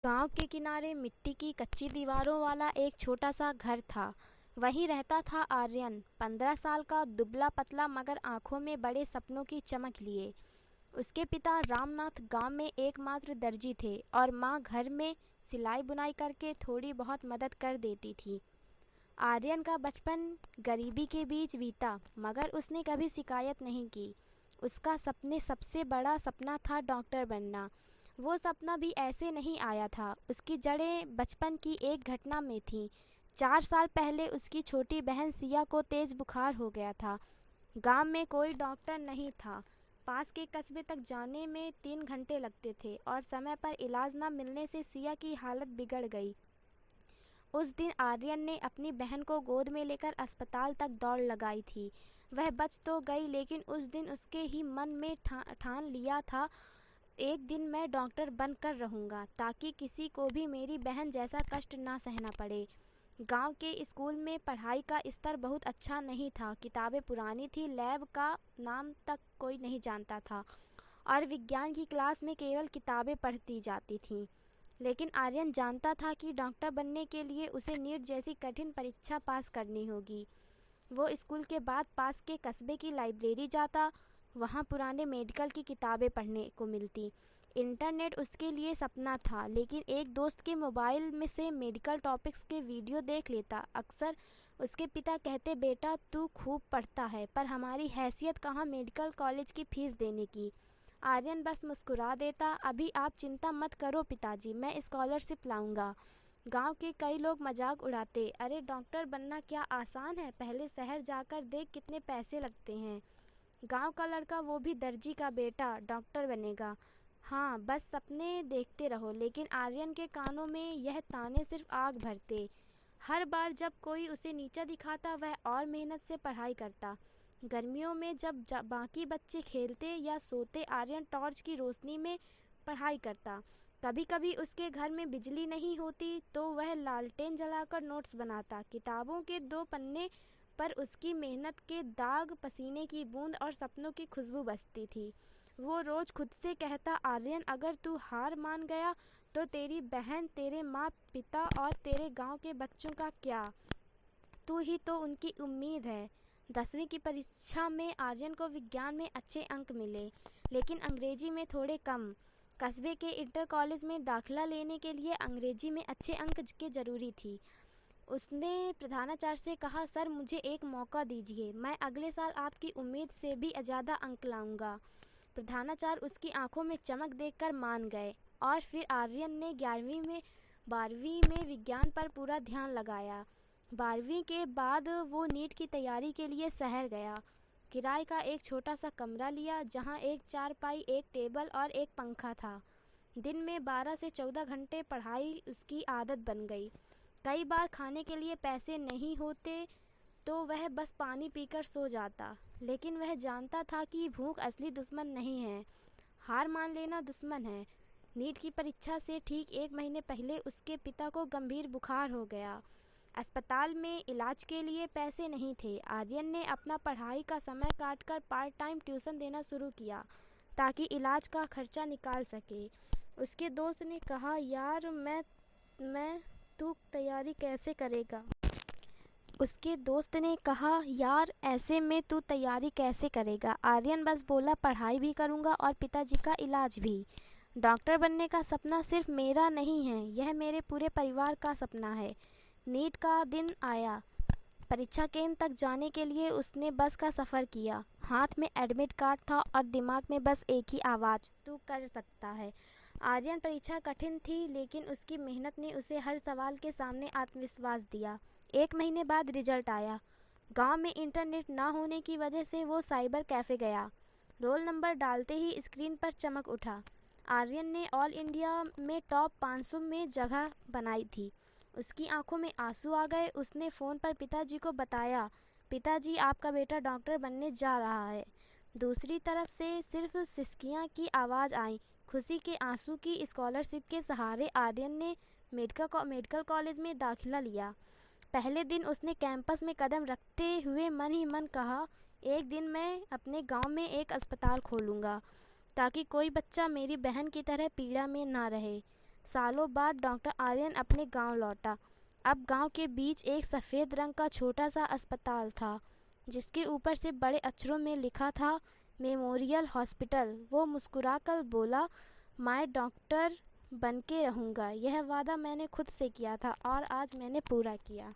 गांव के किनारे मिट्टी की कच्ची दीवारों वाला एक छोटा सा घर था। वहीं रहता था आर्यन, 15 साल का, दुबला पतला मगर आंखों में बड़े सपनों की चमक लिए। उसके पिता रामनाथ गांव में एकमात्र दर्जी थे और माँ घर में सिलाई बुनाई करके थोड़ी बहुत मदद कर देती थी। आर्यन का बचपन गरीबी के बीच बीता, मगर उसने कभी शिकायत नहीं की। उसका सपने सबसे बड़ा सपना था डॉक्टर बनना। वो सपना भी ऐसे नहीं आया था, उसकी जड़ें बचपन की एक घटना में थीं। 4 साल पहले उसकी छोटी बहन सिया को तेज बुखार हो गया था। गांव में कोई डॉक्टर नहीं था। पास के कस्बे तक जाने में 3 घंटे लगते थे और समय पर इलाज न मिलने से सिया की हालत बिगड़ गई। उस दिन आर्यन ने अपनी बहन को गोद में लेकर अस्पताल तक दौड़ लगाई थी। वह बच तो गई, लेकिन उस दिन उसके ही मन में ठान लिया था, एक दिन मैं डॉक्टर बनकर रहूँगा, ताकि किसी को भी मेरी बहन जैसा कष्ट ना सहना पड़े। गांव के स्कूल में पढ़ाई का स्तर बहुत अच्छा नहीं था। किताबें पुरानी थी, लैब का नाम तक कोई नहीं जानता था और विज्ञान की क्लास में केवल किताबें पढ़ती जाती थीं। लेकिन आर्यन जानता था कि डॉक्टर बनने के लिए उसे नीट जैसी कठिन परीक्षा पास करनी होगी। वो स्कूल के बाद पास के कस्बे की लाइब्रेरी जाता। वहाँ पुराने मेडिकल की किताबें पढ़ने को मिलती। इंटरनेट उसके लिए सपना था, लेकिन एक दोस्त के मोबाइल में से मेडिकल टॉपिक्स के वीडियो देख लेता। अक्सर उसके पिता कहते, बेटा तू खूब पढ़ता है, पर हमारी हैसियत कहाँ मेडिकल कॉलेज की फीस देने की। आर्यन बस मुस्कुरा देता, अभी आप चिंता मत करो पिताजी, मैं स्कॉलरशिप लाऊंगा। गांव के कई लोग मजाक उड़ाते, अरे डॉक्टर बनना क्या आसान है, पहले शहर जाकर देख कितने पैसे लगते हैं। गांव का लड़का, वो भी दर्जी का बेटा, डॉक्टर बनेगा। हाँ, बस सपने देखते रहो। लेकिन आर्यन के कानों में यह ताने सिर्फ आग भरते। हर बार जब कोई उसे नीचा दिखाता, वह और मेहनत से पढ़ाई करता। गर्मियों में जब बाकी बच्चे खेलते या सोते, आर्यन टॉर्च की रोशनी में पढ़ाई करता। कभी कभी उसके घर में बिजली नहीं होती तो वह लालटेन जलाकर नोट्स बनाता। किताबों के 2 पन्ने पर उसकी मेहनत के दाग, पसीने की बूंद और सपनों की खुशबू बसती थी। वो रोज खुद से कहता, आर्यन अगर तू हार मान गया तो तेरी बहन, तेरे माँ पिता और तेरे गांव के बच्चों का क्या? तू ही तो उनकी उम्मीद है। 10वीं की परीक्षा में आर्यन को विज्ञान में अच्छे अंक मिले, लेकिन अंग्रेजी में थोड़े कम। कस्बे के इंटर कॉलेज में दाखिला लेने के लिए अंग्रेजी में अच्छे अंक की जरूरी थी। उसने प्रधानाचार्य से कहा, सर मुझे एक मौका दीजिए, मैं अगले साल आपकी उम्मीद से भी ज़्यादा अंक लाऊंगा। प्रधानाचार्य उसकी आंखों में चमक देखकर मान गए और फिर आर्यन ने 12वीं में विज्ञान पर पूरा ध्यान लगाया। 12वीं के बाद वो नीट की तैयारी के लिए शहर गया। किराए का एक छोटा सा कमरा लिया, जहाँ एक चारपाई, एक टेबल और एक पंखा था। दिन में 12 से 14 घंटे पढ़ाई उसकी आदत बन गई। कई बार खाने के लिए पैसे नहीं होते तो वह बस पानी पीकर सो जाता। लेकिन वह जानता था कि भूख असली दुश्मन नहीं है, हार मान लेना दुश्मन है। नीट की परीक्षा से ठीक 1 महीने पहले उसके पिता को गंभीर बुखार हो गया। अस्पताल में इलाज के लिए पैसे नहीं थे। आर्यन ने अपना पढ़ाई का समय काटकर पार्ट टाइम ट्यूशन देना शुरू किया, ताकि इलाज का खर्चा निकाल सके। उसके दोस्त ने कहा, यार मैं तू तैयारी कैसे करेगा? उसके दोस्त ने कहा, यार ऐसे में तू तैयारी कैसे करेगा? आर्यन बस बोला, पढ़ाई भी करूँगा और पिताजी का इलाज भी। डॉक्टर बनने का सपना सिर्फ मेरा नहीं है, यह मेरे पूरे परिवार का सपना है। नीट का दिन आया। परीक्षा केंद्र तक जाने के लिए उसने बस का सफ़र किया। हाथ में एडमिट कार्ड था और दिमाग में बस एक ही आवाज़, तू कर सकता है। आर्यन, परीक्षा कठिन थी, लेकिन उसकी मेहनत ने उसे हर सवाल के सामने आत्मविश्वास दिया। 1 महीने बाद रिजल्ट आया। गांव में इंटरनेट ना होने की वजह से वो साइबर कैफ़े गया। रोल नंबर डालते ही स्क्रीन पर चमक उठा। आर्यन ने ऑल इंडिया में टॉप 500 में जगह बनाई थी। उसकी आंखों में आंसू आ गए। उसने फ़ोन पर पिताजी को बताया, पिताजी आपका बेटा डॉक्टर बनने जा रहा है। दूसरी तरफ से सिर्फ सिसकियां की आवाज़ आई। खुशी के आंसू की स्कॉलरशिप के सहारे आर्यन ने मेडिकल कॉलेज में दाखिला लिया। पहले दिन उसने कैंपस में कदम रखते हुए मन ही मन कहा, एक दिन मैं अपने गांव में एक अस्पताल खोलूँगा, ताकि कोई बच्चा मेरी बहन की तरह पीड़ा में ना रहे। सालों बाद डॉक्टर आर्यन अपने गांव लौटा। अब गांव के बीच एक सफ़ेद रंग का छोटा सा अस्पताल था, जिसके ऊपर से बड़े अक्षरों में लिखा था मेमोरियल हॉस्पिटल। वो मुस्कुराकर बोला, मैं डॉक्टर बन के रहूँगा। यह वादा मैंने खुद से किया था और आज मैंने पूरा किया।